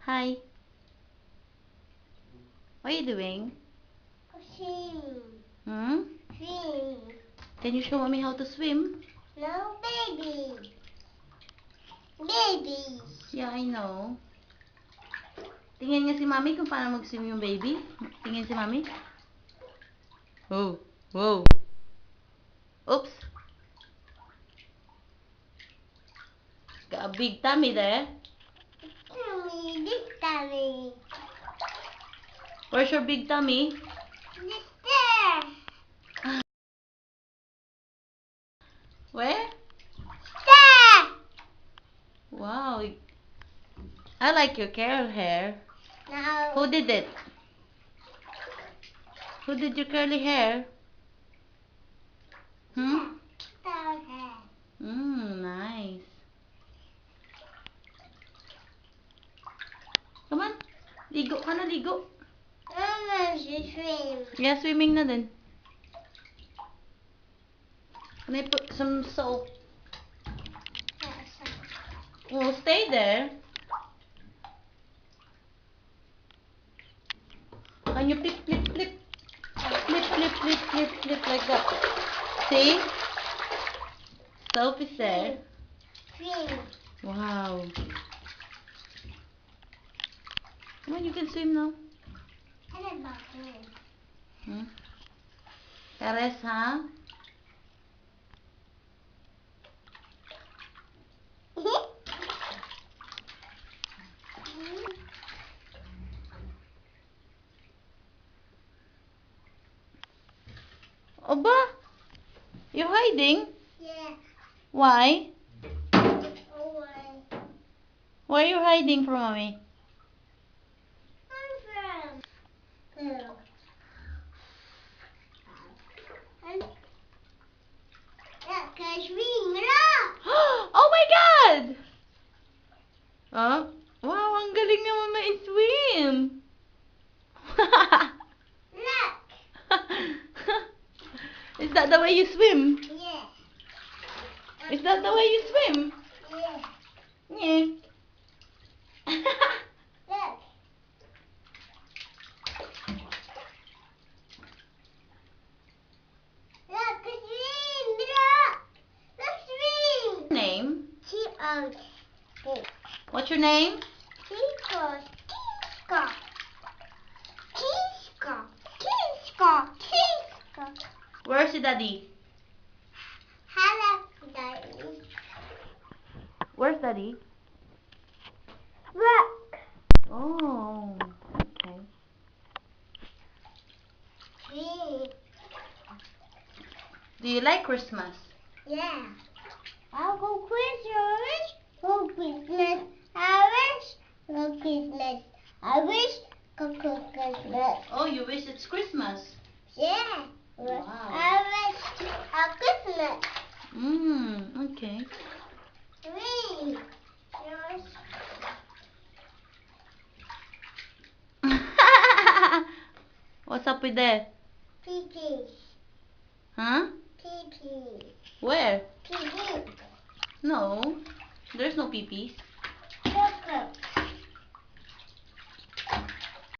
Hi. What are you doing? Swim. Hmm? Swim. Can you show mommy how to swim? No, baby. Baby. Yeah, I know. Tingin nga si mami kung paano mag-swim yung baby. Tingin si mami. Oh, whoa. Oops. Got a big tummy there. Tummy, this tummy. Where's your big tummy? This there. Where? There. Wow. I like your curly hair. Now. Who did it? Who did your curly hair? Hmm? Nice. Come on. Ligo ka na, ligo. Mama, she swim. Yeah, swimming na din. Can I put some soap? Oh, stay there. Can you flip, flip, flip? Flip, flip, flip, flip, flip like that. See? Soap is there. Swim. Wow. Come on, you can swim now. Hmm? Kares, ha? Oba? You're hiding? Yeah. Why? Oh, why? Why are you hiding from mommy? I'm from. And look, I swim. Look. Oh my God! Huh? Wow, ang galing naman ma-swim. Look. Is that the way you swim? Yeah. Is that the way you swim? Yeah. Yeah. Look. Look, swim. Look. Look, swim. Name? T-O. What's your name? Kisko. Kisko. Kisko. Kisko. Kisko. Where's your daddy? Hello, Daddy. Where's daddy? Look. Oh, okay. Swim. Do you like Christmas? Yeah. I'll go Christmas. Go Christmas. I wish. Go Christmas. I wish. Go Christmas. Oh, you wish it's Christmas. Yeah. Wow. I wish a Christmas. Okay. Three. Yours. What's up with that? Pee-pee. Huh? Pee-pee. Where? Pee-pee. No, there's no pee-pees. Look.